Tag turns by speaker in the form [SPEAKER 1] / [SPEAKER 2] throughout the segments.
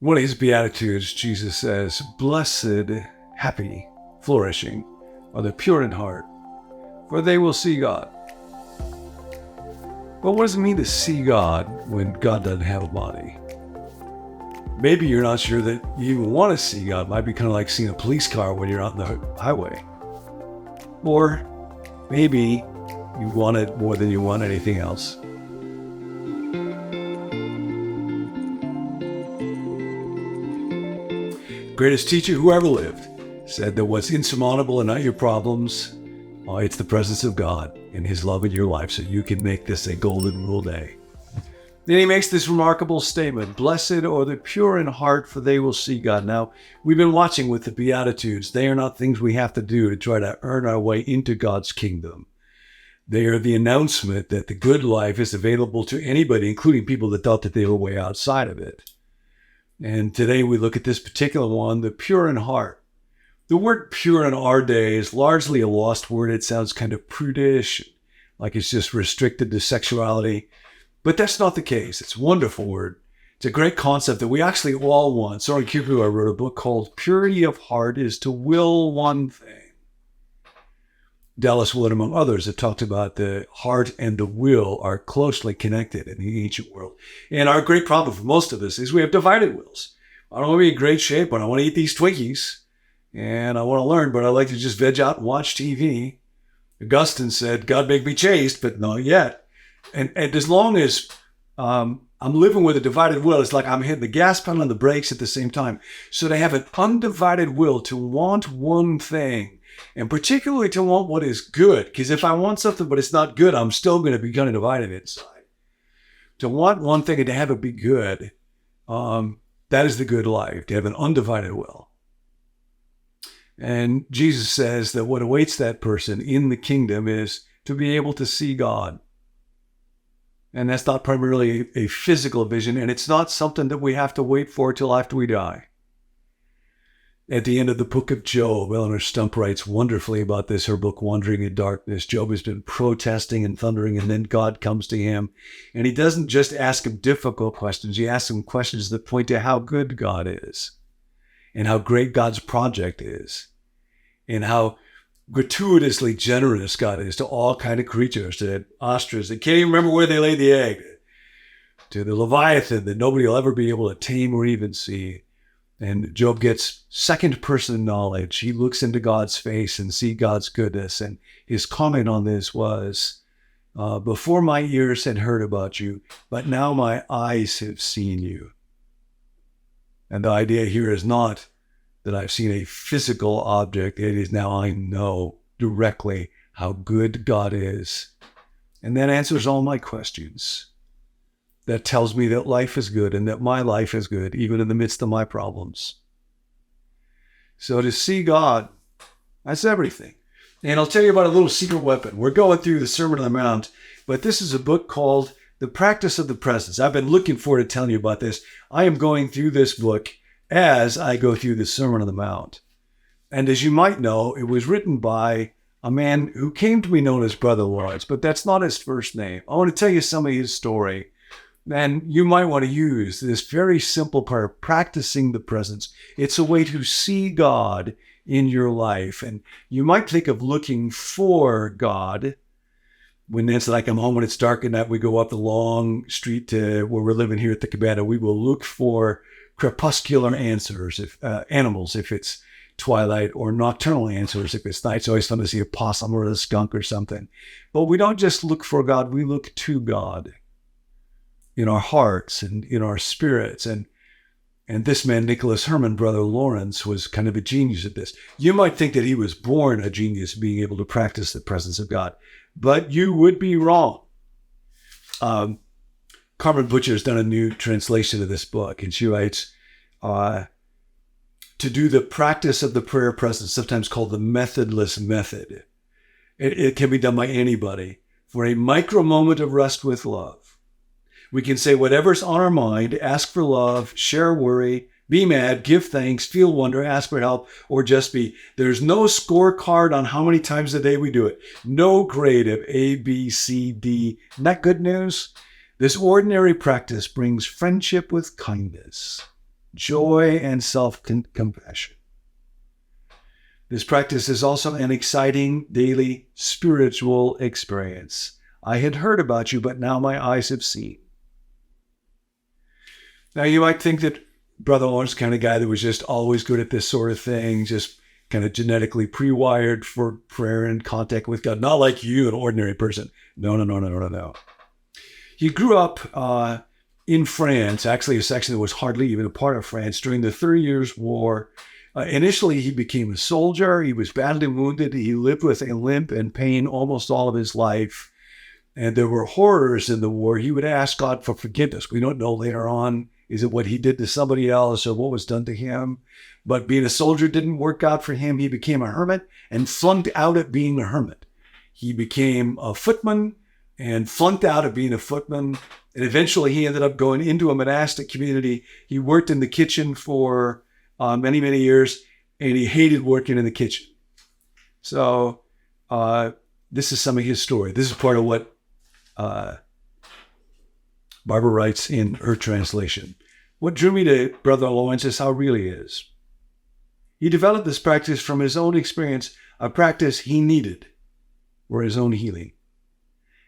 [SPEAKER 1] One of his Beatitudes, Jesus says, "Blessed, happy, flourishing are the pure in heart, for they will see God." But what does it mean to see God when God doesn't have a body? Maybe you're not sure that you even want to see God. It might be kind of like seeing a police car when you're out on the highway. Or maybe you want it more than you want anything else. Greatest teacher who ever lived said that what's insurmountable are not your problems. It's the presence of God and his love in your life, so you can make this a golden rule day. Then he makes this remarkable statement, "Blessed are the pure in heart, for they will see God." Now, we've been watching with the Beatitudes. They are not things we have to do to try to earn our way into God's kingdom. They are the announcement that the good life is available to anybody, including people that thought that they were way outside of it. And today we look at this particular one, the pure in heart. The word pure in our day is largely a lost word. It sounds kind of prudish, like it's just restricted to sexuality. But that's not the case. It's a wonderful word. It's a great concept that we actually all want. Soren Kierkegaard wrote a book called Purity of Heart is to Will One Thing. Dallas Willard, among others, have talked about the heart and the will are closely connected in the ancient world. And our great problem for most of us is we have divided wills. I don't want to be in great shape, but I want to eat these Twinkies. And I want to learn, but I like to just veg out and watch TV. Augustine said, "God make me chaste, but not yet." And as long as I'm living with a divided will, it's like I'm hitting the gas pedal and the brakes at the same time. So to have an undivided will to want one thing, and particularly to want what is good, because if I want something but it's not good, I'm still going to be kind of divided inside. To want one thing and to have it be good, that is the good life, to have an undivided will. And Jesus says that what awaits that person in the kingdom is to be able to see God. And that's not primarily a physical vision, and it's not something that we have to wait for till after we die. At the end of the book of Job, Eleanor Stump writes wonderfully about this, her book, Wandering in Darkness. Job has been protesting and thundering, and then God comes to him. And he doesn't just ask him difficult questions. He asks him questions that point to how good God is, and how great God's project is, and how gratuitously generous God is to all kinds of creatures, to that ostrich that can't even remember where they laid the egg, to the Leviathan that nobody will ever be able to tame or even see. And Job gets second-person knowledge. He looks into God's face and sees God's goodness. And his comment on this was, "Before my ears had heard about you, but now my eyes have seen you." And the idea here is not that I've seen a physical object. It is now I know directly how good God is. And that answers all my questions. That tells me that life is good and that my life is good, even in the midst of my problems. So to see God, that's everything. And I'll tell you about a little secret weapon. We're going through the Sermon on the Mount, but this is a book called The Practice of the Presence. I've been looking forward to telling you about this. I am going through this book as I go through the Sermon on the Mount. And as you might know, it was written by a man who came to be known as Brother Lawrence, but that's not his first name. I want to tell you some of his story. And you might want to use this very simple part of practicing the presence. It's a way to see God in your life. And you might think of looking for God. When Nancy and I come home when it's dark at night, we go up the long street to where we're living here at the cabana. We will look for crepuscular answers, animals, if it's twilight, or nocturnal answers if it's night. It's always fun to see a possum or a skunk or something. But we don't just look for God, we look to God in our hearts and in our spirits. And this man, Nicholas Herman, Brother Lawrence, was kind of a genius at this. You might think that he was born a genius being able to practice the presence of God, but you would be wrong. Carmen Butcher has done a new translation of this book, and she writes, to do the practice of the prayer presence, sometimes called the methodless method. It can be done by anybody for a micro moment of rest with love. We can say whatever's on our mind, ask for love, share worry, be mad, give thanks, feel wonder, ask for help, or just be. There's no scorecard on how many times a day we do it. No grade of A, B, C, D. Isn't that good news? This ordinary practice brings friendship with kindness. joy, and self-compassion. This practice is also an exciting daily spiritual experience. I had heard about you, but now my eyes have seen. Now, you might think that Brother Lawrence is the kind of guy that was just always good at this sort of thing, just kind of genetically pre-wired for prayer and contact with God. Not like you, an ordinary person. No. He grew up in France, actually a section that was hardly even a part of France, during the 30 Years' War. Initially, he became a soldier. He was badly wounded. He lived with a limp and pain almost all of his life. And there were horrors in the war. He would ask God for forgiveness. We don't know later on, is it what he did to somebody else or what was done to him? But being a soldier didn't work out for him. He became a hermit and flunked out at being a hermit. He became a footman and flunked out of being a footman. And eventually he ended up going into a monastic community. He worked in the kitchen for many, many years, and he hated working in the kitchen. So this is some of his story. This is part of what Barbara writes in her translation. What drew me to Brother Lawrence is how real he is. He developed this practice from his own experience, a practice he needed for his own healing.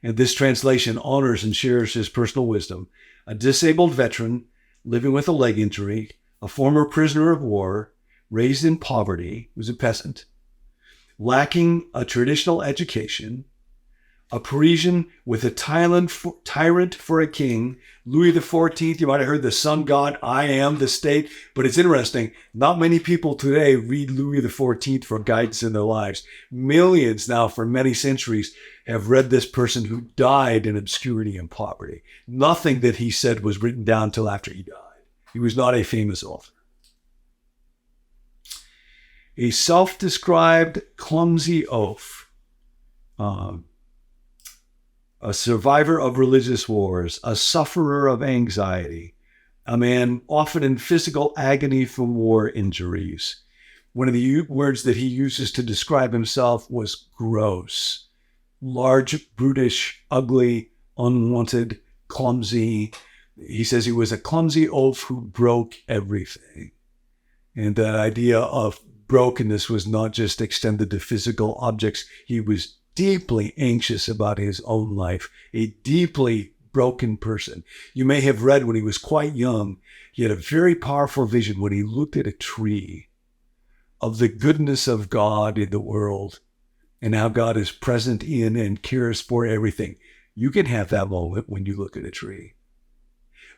[SPEAKER 1] And this translation honors and shares his personal wisdom. A disabled veteran living with a leg injury, a former prisoner of war, raised in poverty, was a peasant, lacking a traditional education, a Parisian with a tyrant for a king, Louis XIV. You might have heard the sun god, I am the state. But it's interesting, not many people today read Louis XIV for guidance in their lives. Millions now for many centuries have read this person who died in obscurity and poverty. Nothing that he said was written down till after he died. He was not a famous author. A self-described clumsy oaf, a survivor of religious wars, a sufferer of anxiety, a man often in physical agony from war injuries. One of the words that he uses to describe himself was gross. Large, brutish, ugly, unwanted, clumsy. He says he was a clumsy oaf who broke everything. And that idea of brokenness was not just extended to physical objects. He was deeply anxious about his own life, a deeply broken person. You may have read when he was quite young, he had a very powerful vision when he looked at a tree of the goodness of God in the world and how God is present in and cares for everything. You can have that moment when you look at a tree.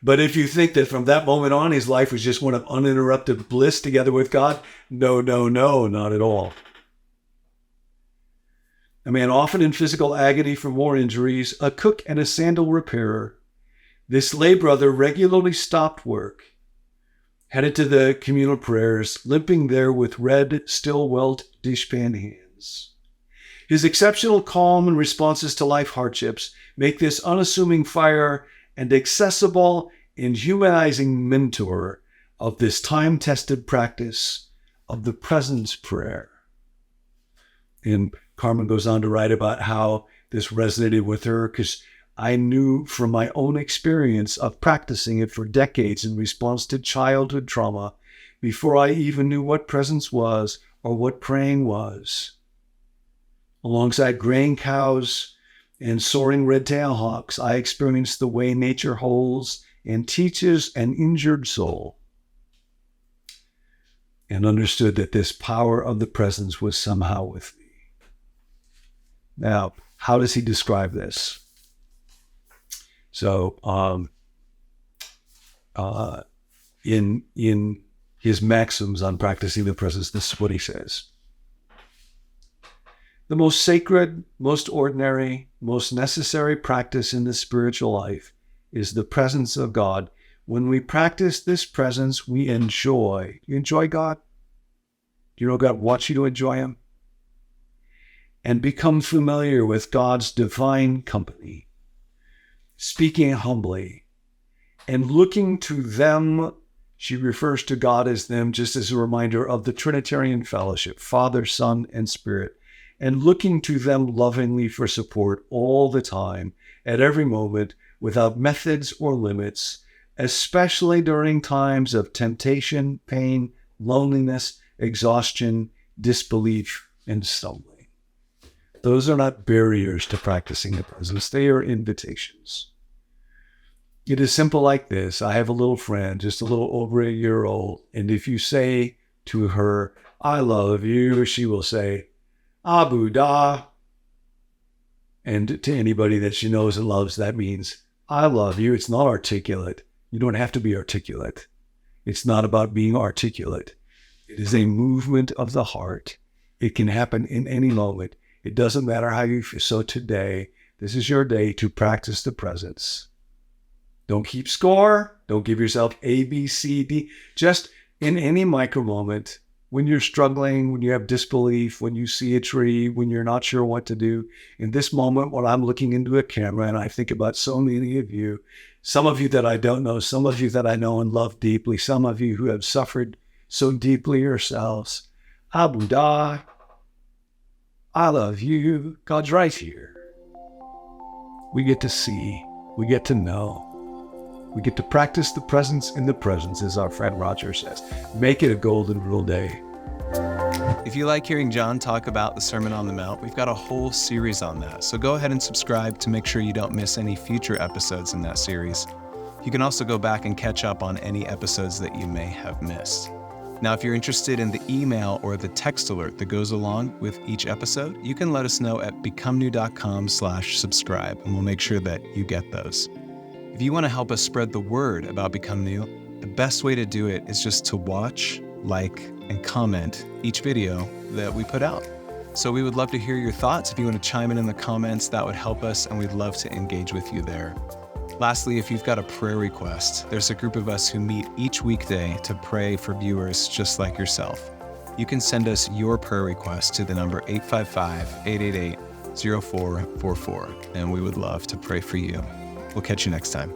[SPEAKER 1] But if you think that from that moment on, his life was just one of uninterrupted bliss together with God, no, not at all. A man often in physical agony from war injuries, a cook and a sandal repairer. This lay brother regularly stopped work, headed to the communal prayers, limping there with red, still-welt dishpan hands. His exceptional calm and responses to life hardships make this unassuming fire and accessible and humanizing mentor of this time-tested practice of the presence prayer. And Carmen goes on to write about how this resonated with her because I knew from my own experience of practicing it for decades in response to childhood trauma before I even knew what presence was or what praying was. Alongside graying cows and soaring red-tailed hawks, I experienced the way nature holds and teaches an injured soul and understood that this power of the presence was somehow with me. Now, how does he describe this? So, in his maxims on practicing the presence, this is what he says. The most sacred, most ordinary, most necessary practice in the spiritual life is the presence of God. When we practice this presence, we enjoy. You enjoy God? Do you know God wants you to enjoy him? And become familiar with God's divine company, speaking humbly and looking to them. She refers to God as them just as a reminder of the Trinitarian fellowship, Father, Son, and Spirit, and looking to them lovingly for support all the time, at every moment, without methods or limits, especially during times of temptation, pain, loneliness, exhaustion, disbelief, and stumbling. Those are not barriers to practicing the presence. They are invitations. It is simple like this. I have a little friend, just a little over a year old, and if you say to her, "I love you," she will say, "Abu Da." And to anybody that she knows and loves, that means, "I love you." It's not articulate. You don't have to be articulate. It's not about being articulate. It is a movement of the heart. It can happen in any moment. It doesn't matter how you feel. So today, this is your day to practice the presence. Don't keep score. Don't give yourself A, B, C, D. Just in any micro moment, when you're struggling, when you have disbelief, when you see a tree, when you're not sure what to do, in this moment when I'm looking into a camera and I think about so many of you, some of you that I don't know, some of you that I know and love deeply, some of you who have suffered so deeply yourselves, Abu Da, I love you. God's right here. We get to see, we get to know. We get to practice the presence in the presence, as our friend Roger says. Make it a golden rule day.
[SPEAKER 2] If you like hearing John talk about the Sermon on the Mount, we've got a whole series on that. So go ahead and subscribe to make sure you don't miss any future episodes in that series. You can also go back and catch up on any episodes that you may have missed. Now, if you're interested in the email or the text alert that goes along with each episode, you can let us know at becomenew.com/subscribe, and we'll make sure that you get those. If you want to help us spread the word about Become New, the best way to do it is just to watch, like, and comment each video that we put out. So we would love to hear your thoughts. If you want to chime in the comments, that would help us, and we'd love to engage with you there. Lastly, if you've got a prayer request, there's a group of us who meet each weekday to pray for viewers just like yourself. You can send us your prayer request to the number 855-888-0444, and we would love to pray for you. We'll catch you next time.